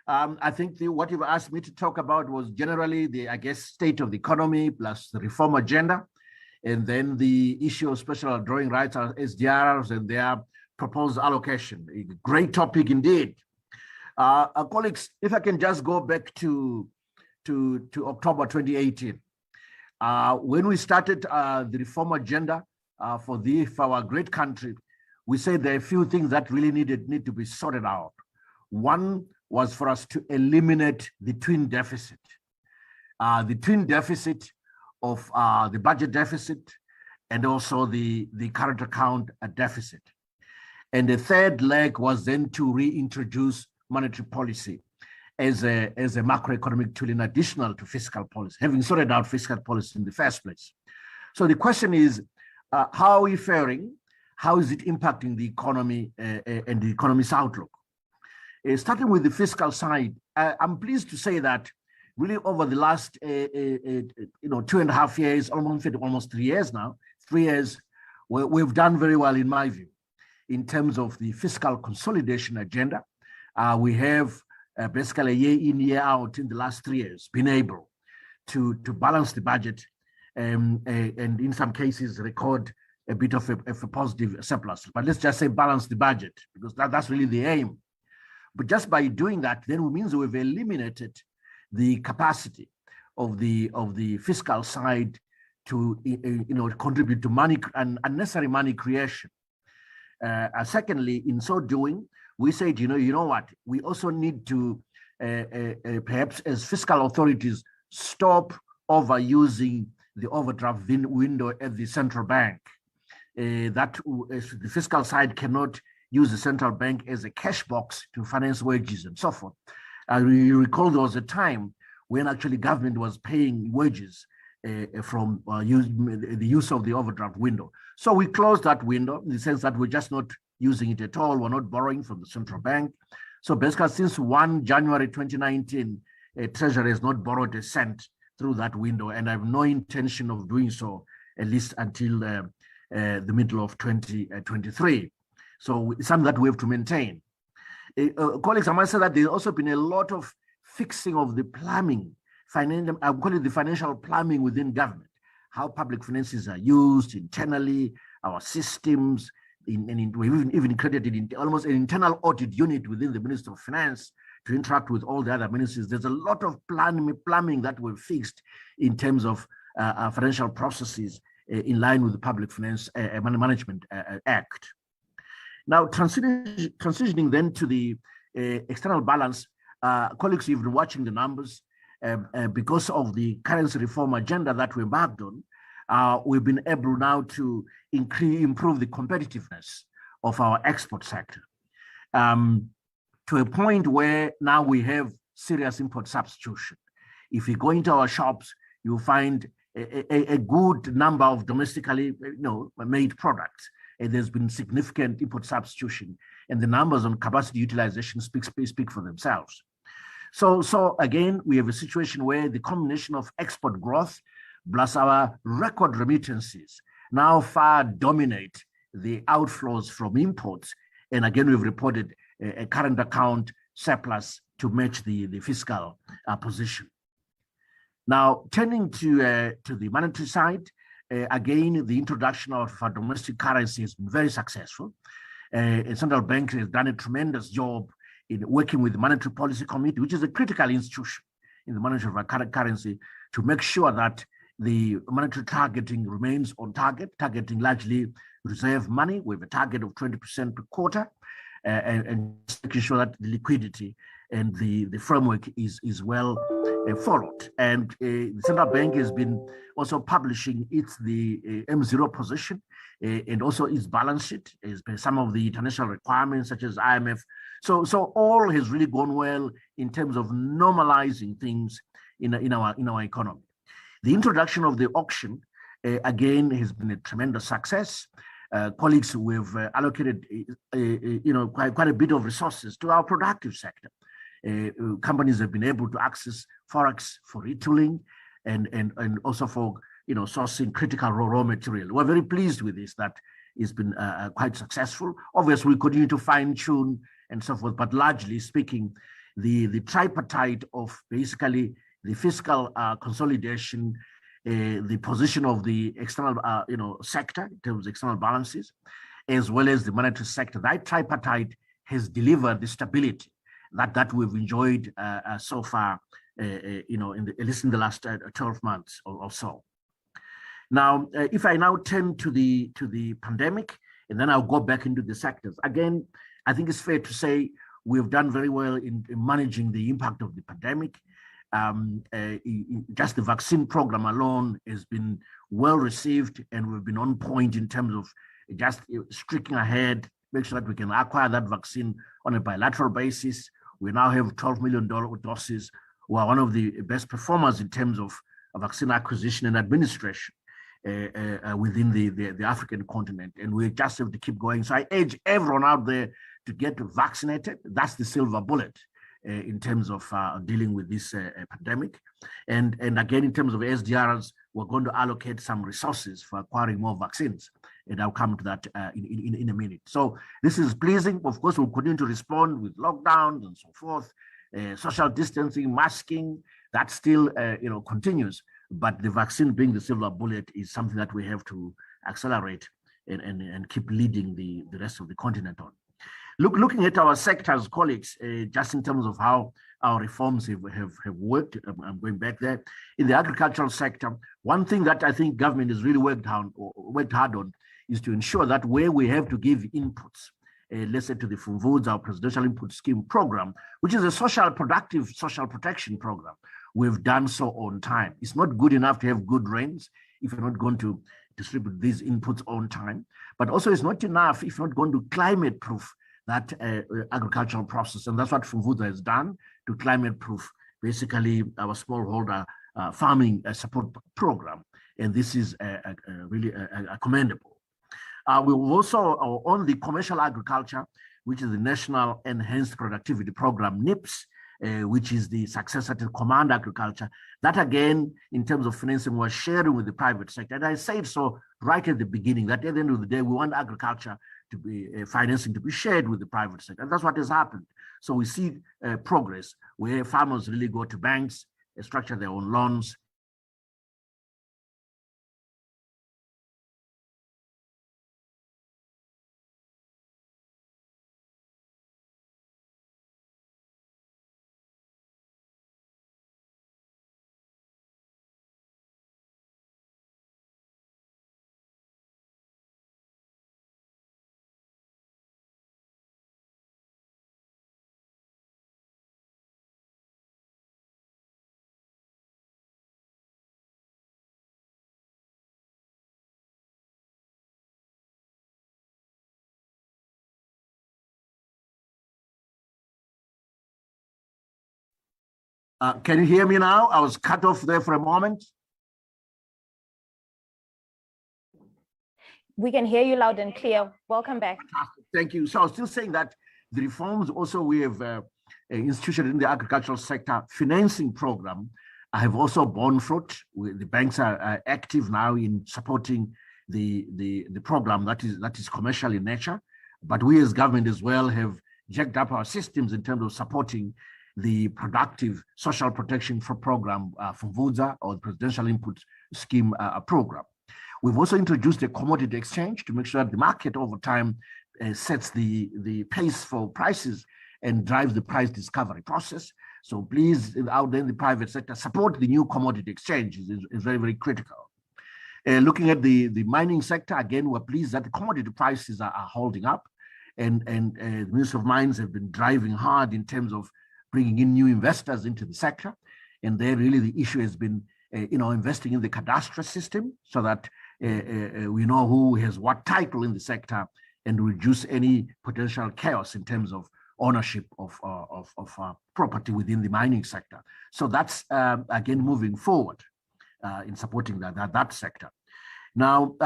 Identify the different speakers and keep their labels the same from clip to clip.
Speaker 1: I think what you've asked me to talk about was generally the, I guess, state of the economy plus the reform agenda, and then the issue of special drawing rights, SDRs, and their proposed allocation. A great topic indeed. Colleagues, if I can just go back to October 2018, when we started the reform agenda for our great country, we said there are a few things that really need to be sorted out. One was for us to eliminate the twin deficit. The twin deficit of the budget deficit and also the current account deficit. And the third leg was then to reintroduce monetary policy as a macroeconomic tool in addition to fiscal policy, having sorted out fiscal policy in the first place. So the question is, how are we faring? How is it impacting the economy and the economy's outlook? Starting with the fiscal side, I'm pleased to say that really over the last 2.5 years, almost 3 years now, 3 years, we've done very well in my view in terms of the fiscal consolidation agenda. We have basically year in, year out in the last 3 years been able to balance the budget and in some cases record a bit of a positive surplus. But let's just say balance the budget, because that's really the aim. But just by doing that, then it means we've eliminated the capacity of the fiscal side to contribute to money and unnecessary money creation. Secondly, in so doing, we said, you know what, we also need to perhaps as fiscal authorities stop overusing the overdraft window at the central bank. That the fiscal side cannot use the central bank as a cash box to finance wages and so forth. You recall there was a time when actually government was paying wages from the use of the overdraft window. So we closed that window in the sense that we're just not using it at all. We're not borrowing from the central bank. So basically since 1 January 2019, Treasury has not borrowed a cent through that window, and I have no intention of doing so at least until the middle of 2023. So it's something that we have to maintain. Colleagues, I must say that there's also been a lot of fixing of the plumbing, I call it the financial plumbing within government, how public finances are used internally, our systems, we've even created almost an internal audit unit within the Ministry of Finance to interact with all the other ministries. There's a lot of plumbing that we've fixed in terms of financial processes in line with the Public Finance Management Act. Now, transitioning then to the external balance, colleagues, you've been watching the numbers. Because of the currency reform agenda that we embarked on, we've been able now to improve the competitiveness of our export sector to a point where now we have serious import substitution. If you go into our shops, you'll find a good number of domestically made products. And there's been significant import substitution, and the numbers on capacity utilization speak for themselves. So again, we have a situation where the combination of export growth plus our record remittances now far dominate the outflows from imports. And again, we've reported a current account surplus to match the fiscal position. Now, turning to the monetary side, again, the introduction of our domestic currency has been very successful. The central bank has done a tremendous job in working with the Monetary Policy Committee, which is a critical institution in the management of our current currency, to make sure that the monetary targeting remains on target, targeting largely reserve money. We have a target of 20% per quarter, and making sure that the liquidity and the framework is well followed. And the central bank has been also publishing the M0 position and also its balance sheet, some of the international requirements such as IMF. So all has really gone well in terms of normalizing things in our economy. The introduction of the auction again has been a tremendous success. Colleagues, we've allocated quite a bit of resources to our productive sector. Companies have been able to access forex for retooling and also for sourcing critical raw material. We're very pleased with this. That has been quite successful. Obviously, we continue to fine tune and so forth, but largely speaking, the tripartite of basically the fiscal consolidation, the position of the external sector in terms of external balances, as well as the monetary sector. That tripartite has delivered the stability that we've enjoyed so far, at least in the last 12 months or so. Now, if I now turn to the pandemic, and then I'll go back into the sectors. Again, I think it's fair to say we've done very well in managing the impact of the pandemic. Just the vaccine program alone has been well received, and we've been on point in terms of just streaking ahead, make sure that we can acquire that vaccine on a bilateral basis. We now have 12 million doses. We are one of the best performers in terms of vaccine acquisition and administration within the African continent, and we just have to keep going. So I urge everyone out there to get vaccinated. That's the silver bullet in terms of dealing with this pandemic. And again, in terms of SDRs, we're going to allocate some resources for acquiring more vaccines. And I'll come to that in a minute. So this is pleasing. Of course, we'll continue to respond with lockdowns and so forth, social distancing, masking, that still continues. But the vaccine being the silver bullet is something that we have to accelerate and keep leading the rest of the continent on. Looking at our sectors, colleagues, just in terms of how our reforms have worked, I'm going back there. In the agricultural sector, one thing that I think government has really worked hard on is to ensure that where we have to give inputs, let's say to the Fumvudza, our Presidential Input Scheme program, which is a productive social protection program, we've done so on time. It's not good enough to have good rains if you're not going to distribute these inputs on time, but also it's not enough if you're not going to climate-proof that agricultural process. And that's what Fumvudza has done to climate-proof, basically, our smallholder farming support program. And this is really commendable. We will also, on the commercial agriculture, which is the National Enhanced Productivity Program, NIPS, which is the successor to Command Agriculture. That again, in terms of financing, we're sharing with the private sector. And I said so right at the beginning, that at the end of the day, we want agriculture to be financing to be shared with the private sector. And that's what has happened. So we see progress where farmers really go to banks, structure their own loans. Can you hear me now? I was cut off there for a moment.
Speaker 2: We can hear you loud and clear. Welcome back.
Speaker 1: Fantastic. Thank you. So I was still saying that the reforms also we have instituted in the agricultural sector financing program have also borne fruit. The banks are active now in supporting the program that is commercial in nature. But we as government as well have jacked up our systems in terms of supporting the productive social protection program Fumvudza, or the Presidential Input Scheme program. We've also introduced a commodity exchange to make sure that the market over time sets the pace for prices and drives the price discovery process. So please, out there in the private sector, support the new commodity exchange is very, very critical. Looking at the mining sector, again, we're pleased that the commodity prices are holding up, and the Ministry of Mines have been driving hard in terms of bringing in new investors into the sector. And there really the issue has been, investing in the cadastral system so that we know who has what title in the sector and reduce any potential chaos in terms of ownership of property within the mining sector. So that's, again, moving forward in supporting that sector. Now,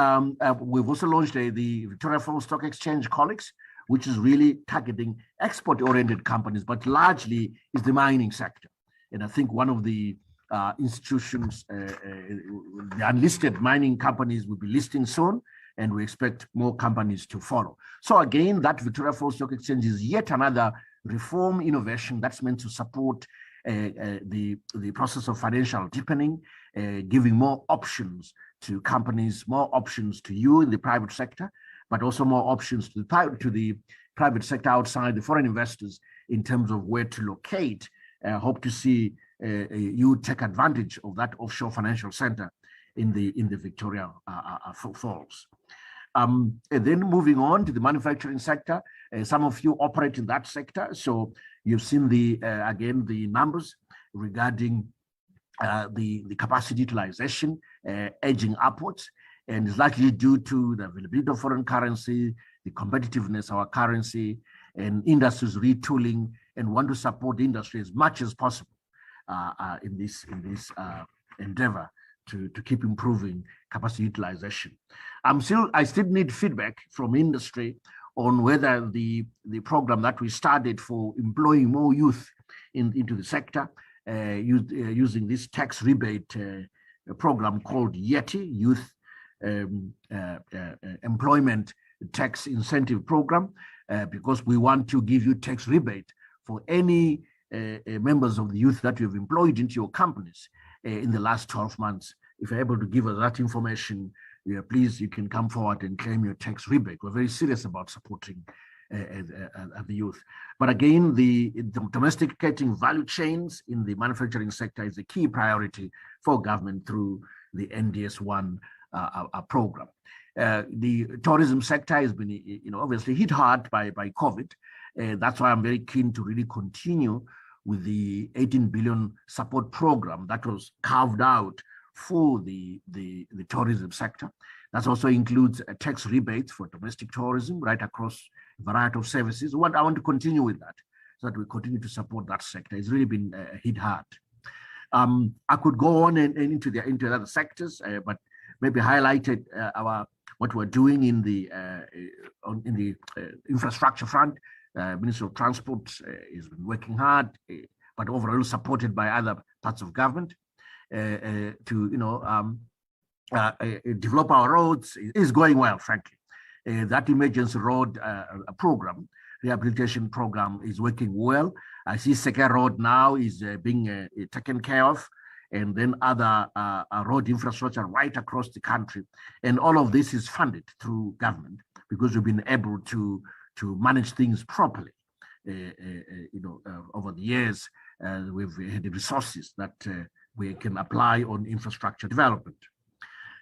Speaker 1: we've also launched the Victoria Falls Stock Exchange, colleagues, which is really targeting export-oriented companies, but largely is the mining sector. And I think one of the institutions, the unlisted mining companies will be listing soon, and we expect more companies to follow. So again, that Victoria Falls Stock Exchange is yet another reform innovation that's meant to support the process of financial deepening, giving more options to companies, more options to you in the private sector, but also more options to the private sector outside, the foreign investors, in terms of where to locate. Hope to see you take advantage of that offshore financial center in the Victoria Falls. And then moving on to the manufacturing sector, some of you operate in that sector, so you've seen again the numbers regarding the capacity utilization edging upwards, and it's likely due to the availability of foreign currency, the competitiveness of our currency, and industries retooling, and want to support the industry as much as possible in this endeavor to keep improving capacity utilization. I still need feedback from industry on whether the program that we started for employing more youth into the sector, using this tax rebate program called YETI, Youth Employment Tax Incentive Program, because we want to give you tax rebate for any members of the youth that you've employed into your companies in the last 12 months. If you're able to give us that information, please, you can come forward and claim your tax rebate. We're very serious about supporting the youth. But again, the domesticating value chains in the manufacturing sector is a key priority for government through the NDS1 program. The tourism sector has been, obviously hit hard by COVID. That's why I'm very keen to really continue with the 18 billion support program that was carved out for the tourism sector. That also includes tax rebates for domestic tourism right across a variety of services. I want to continue with that so that we continue to support that sector. It's really been hit hard. I could go on and into other sectors, but maybe highlighted what we're doing in the infrastructure front. Ministry of Transport has been working hard, but overall supported by other parts of government to develop our roads. Is going well, frankly. That emergency road program, rehabilitation program, is working well. I see Seke Road now is being taken care of, and then other road infrastructure right across the country. And all of this is funded through government because we've been able to manage things properly. Over the years, we've had the resources that we can apply on infrastructure development.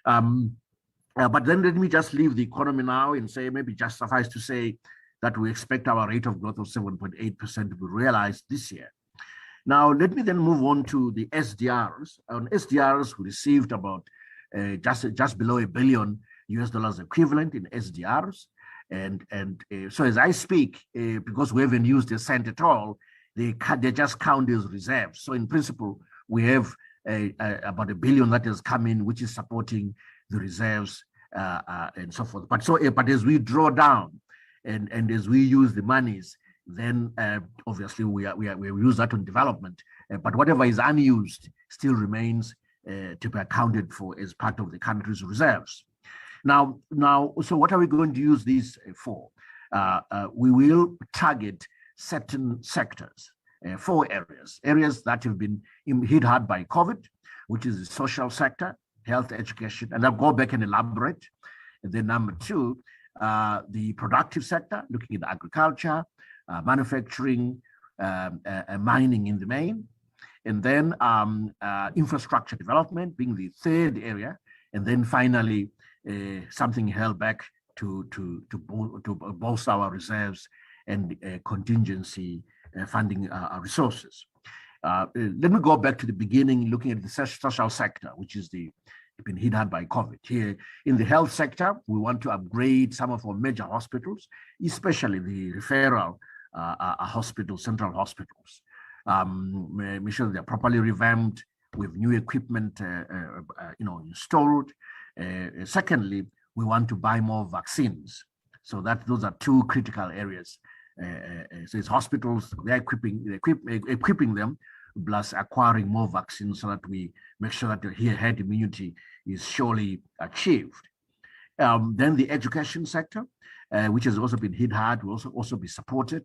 Speaker 1: But then let me just leave the economy now and say, maybe just suffice to say that we expect our rate of growth of 7.8% to be realized this year. Now, let me then move on to the SDRs. On SDRs, we received about just below $1 billion equivalent in SDRs. And so as I speak, because we haven't used a cent at all, they just count as reserves. So in principle, we have about $1 billion that has come in, which is supporting the reserves and so forth. But as we draw down and as we use the monies, then obviously we use that on development. But whatever is unused still remains to be accounted for as part of the country's reserves. Now, so what are we going to use these for? We will target certain sectors, 4 areas that have been hit hard by COVID, which is the social sector, health, education, and I'll go back and elaborate. And then number 2, the productive sector, looking at agriculture, manufacturing, mining in the main, and then infrastructure development being the 3rd area, and then finally something held back to bolster our reserves and contingency funding resources. Let me go back to the beginning, looking at the social sector, which is been hit hard by COVID. Here in the health sector, we want to upgrade some of our major hospitals, especially the referral hospitals, central hospitals. Make sure they're properly revamped with new equipment, installed. Secondly, we want to buy more vaccines. So those are 2 critical areas. So it's hospitals, they're equipping them, plus acquiring more vaccines so that we make sure that the herd immunity is surely achieved. Then the education sector, which has also been hit hard, will also be supported.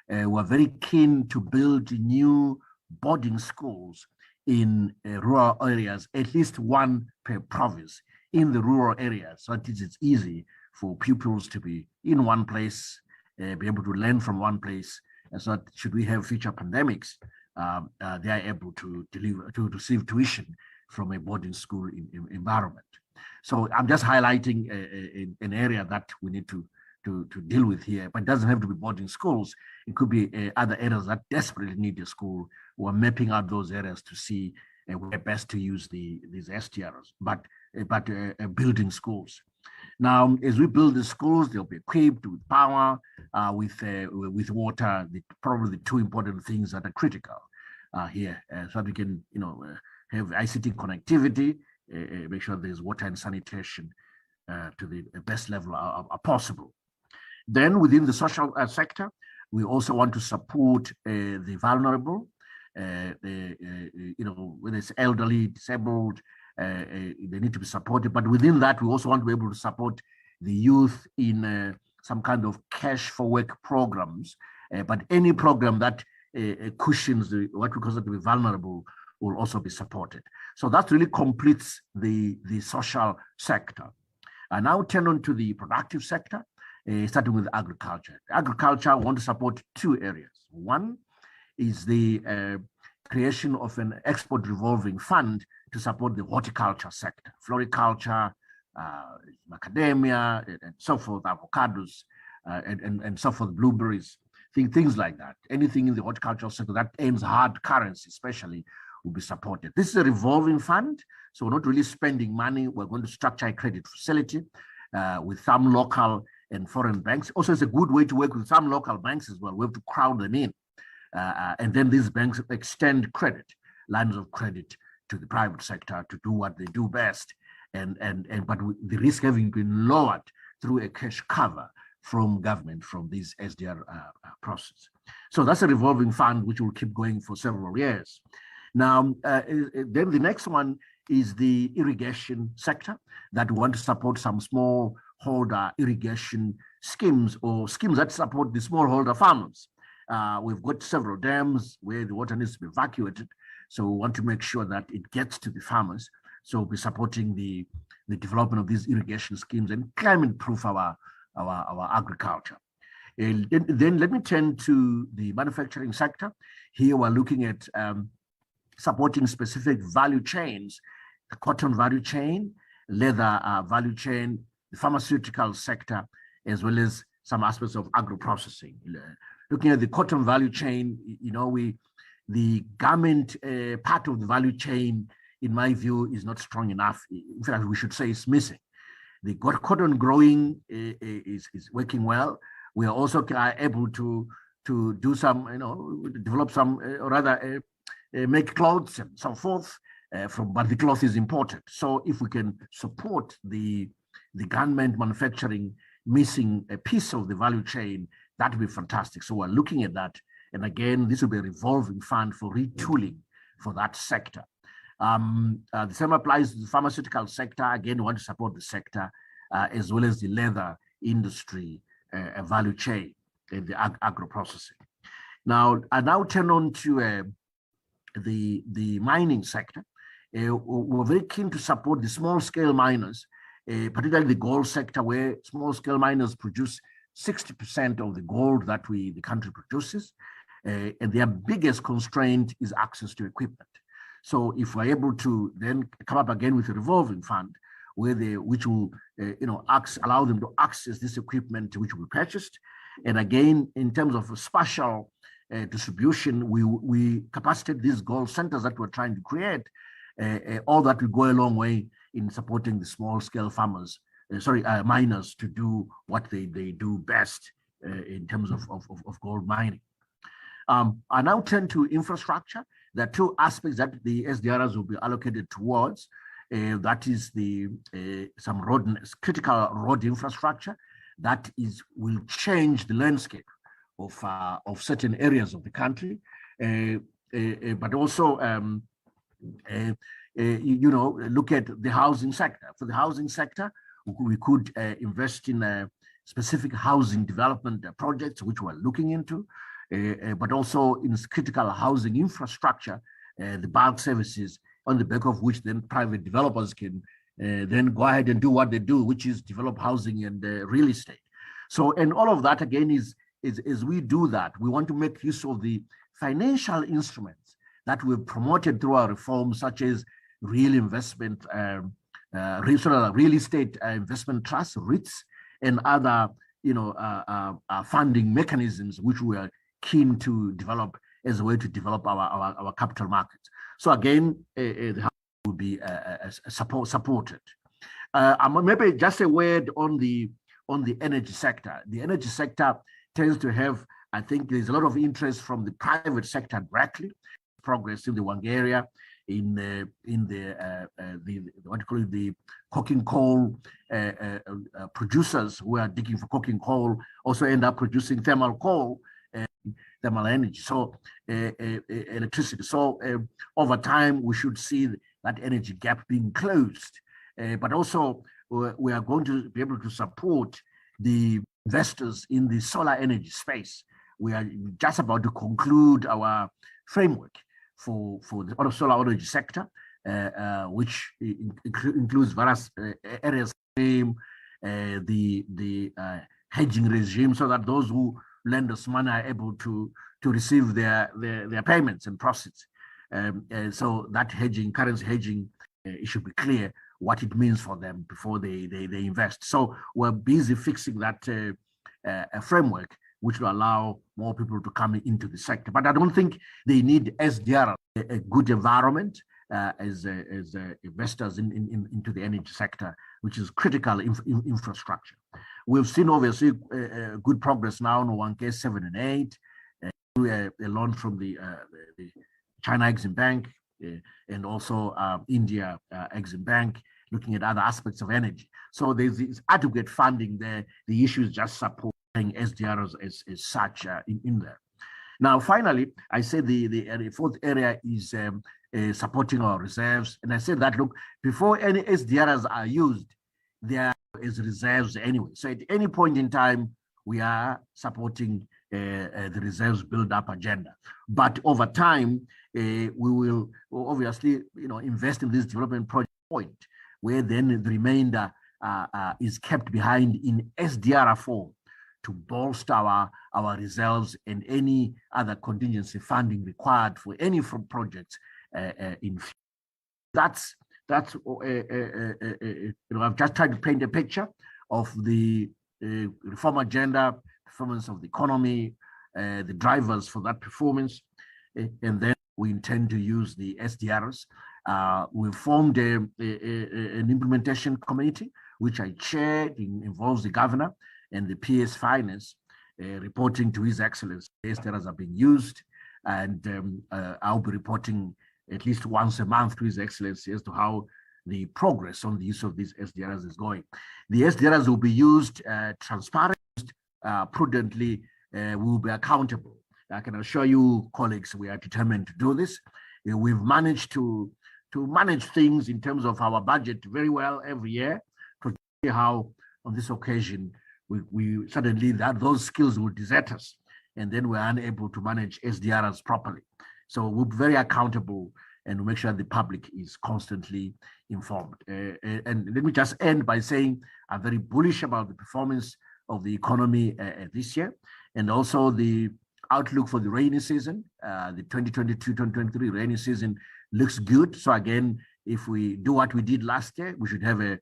Speaker 1: were very keen to build new boarding schools in rural areas, at least one per province in the rural areas, so that it's easy for pupils to be in one place, be able to learn from one place, and so that should we have future pandemics, they are able to receive tuition from a boarding school environment. So I'm just highlighting an area that we need to deal with here, but it doesn't have to be boarding schools. It could be other areas that desperately need a school. We're mapping out those areas to see where best to use these SDRs, but building schools. Now, as we build the schools, they'll be equipped with power, with water, probably the two important things that are critical here, so that we can, have ICT connectivity, make sure there's water and sanitation to the best level possible. Then within the social sector, we also want to support the vulnerable, whether it's elderly, disabled, they need to be supported. But within that, we also want to be able to support the youth in some kind of cash for work programs. But any program that cushions what we consider to be vulnerable will also be supported. So that really completes the social sector. I now turn on to the productive sector, starting with agriculture. Agriculture, we want to support two areas. One is the creation of an export revolving fund to support the horticulture sector, floriculture, macadamia, and so forth, avocados, and so forth, blueberries, things like that. Anything in the horticultural sector that earns hard currency, especially, will be supported. This is a revolving fund, so we're not really spending money. We're going to structure a credit facility with some local and foreign banks. Also, it's a good way to work with some local banks as well. We have to crowd them in. And then these banks extend credit, lines of credit to the private sector to do what they do best. But the risk having been lowered through a cash cover from government from this SDR process. So that's a revolving fund which will keep going for several years. Now, then the next one is the irrigation sector that we want to support some smallholder irrigation schemes or schemes that support the smallholder farmers. We've got several dams where the water needs to be evacuated. So we want to make sure that it gets to the farmers. So we'll be supporting the development of these irrigation schemes and climate-proof our agriculture. And then let me turn to the manufacturing sector. Here we're looking at supporting specific value chains, the cotton value chain, leather value chain, the pharmaceutical sector, as well as some aspects of agro-processing. Looking at the cotton value chain, the garment part of the value chain, in my view, is not strong enough. In fact, we should say it's missing. The cotton growing is working well. We are also able to do some, develop some, make clothes and so forth. But the cloth is important. So if we can support the garment manufacturing missing a piece of the value chain, that would be fantastic. So we're looking at that. And again, this will be a revolving fund for retooling for that sector. The same applies to the pharmaceutical sector. Again, we want to support the sector as well as the leather industry value chain and the agro-processing. Now, I now turn on to the mining sector. We're very keen to support the small-scale miners, particularly the gold sector, where small-scale miners produce 60% of the gold that the country produces, and their biggest constraint is access to equipment. So if we're able to then come up again with a revolving fund, which will allow them to access this equipment which will be purchased, and again in terms of spatial distribution, we capacitate these gold centers that we're trying to create. All that will go a long way in supporting the small-scale farmers, miners, to do what they do best in terms of gold mining. I now turn to infrastructure. There are two aspects that the SDRs will be allocated towards. That is some critical road infrastructure that will change the landscape of certain areas of the country, but also look at the housing sector. For the housing sector, we could invest in specific housing development projects, which we're looking into. but also in critical housing infrastructure, the bulk services, on the back of which then private developers can then go ahead and do what they do, which is develop housing and real estate. So, and all of that again is as we do that, we want to make use of the financial instruments that we've promoted through our reforms, such as real investment, real estate investment trusts, REITs, and other funding mechanisms, which we are keen to develop as a way to develop our capital markets. So again, the house will be supported. Maybe just a word on the energy sector. The energy sector tends to have, I think there's a lot of interest from the private sector directly, progress in the Wangeria, in what you call it, the coking coal producers who are digging for coking coal also end up producing thermal coal, thermal energy, so electricity. So over time, we should see that energy gap being closed. But also, we are going to be able to support the investors in the solar energy space. We are just about to conclude our framework for the solar energy sector, which includes various areas, the hedging regime, so that those who lend us money are able to receive their payments and profits. So that hedging, currency hedging, it should be clear what it means for them before they invest. So we're busy fixing that framework, which will allow more people to come into the sector. But I don't think they need SDR, a good environment as investors into the energy sector, which is critical infrastructure. We've seen obviously good progress now on 1K 7 and 8, a loan from the China Exim Bank, and also India Exim Bank, looking at other aspects of energy. So there's adequate funding there. The issue is just supporting SDRs as such in there. Now, finally, I said the fourth area is supporting our reserves. And I said that, look, before any SDRs are used, they are as reserves anyway. So at any point in time, we are supporting the reserves build-up agenda. But over time, we will obviously, invest in this development project point, where then the remainder is kept behind in SDR form to bolster our reserves and any other contingency funding required for any from projects in. That's I've just tried to paint a picture of the reform agenda, performance of the economy, the drivers for that performance, and then we intend to use the SDRs. We formed an implementation committee, which I chaired. It involves the governor and the PS Finance, reporting to His Excellency. SDRs are being used, and I'll be reporting at least once a month to His Excellency as to how the progress on the use of these SDRs is going. The SDRs will be used transparently, prudently. We will be accountable. I can assure you, colleagues, we are determined to do this. We've managed to manage things in terms of our budget very well every year. To see how on this occasion we suddenly those skills will desert us, and then we're unable to manage SDRs properly. So we'll be very accountable and make sure the public is constantly informed. And let me just end by saying I'm very bullish about the performance of the economy this year, and also the outlook for the rainy season. The 2022-2023 rainy season looks good. So again, if we do what we did last year, we should have a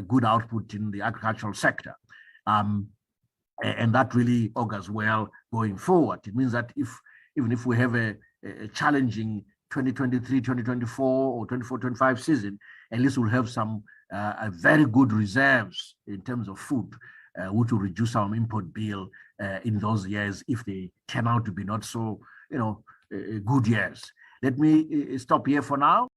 Speaker 1: good output in the agricultural sector. And that really augurs well going forward. It means that even if we have a challenging 2023-2024 or 24-25 season, at least we'll have some very good reserves in terms of food, which will reduce our import bill in those years if they turn out to be not so, good years. Let me stop here for now.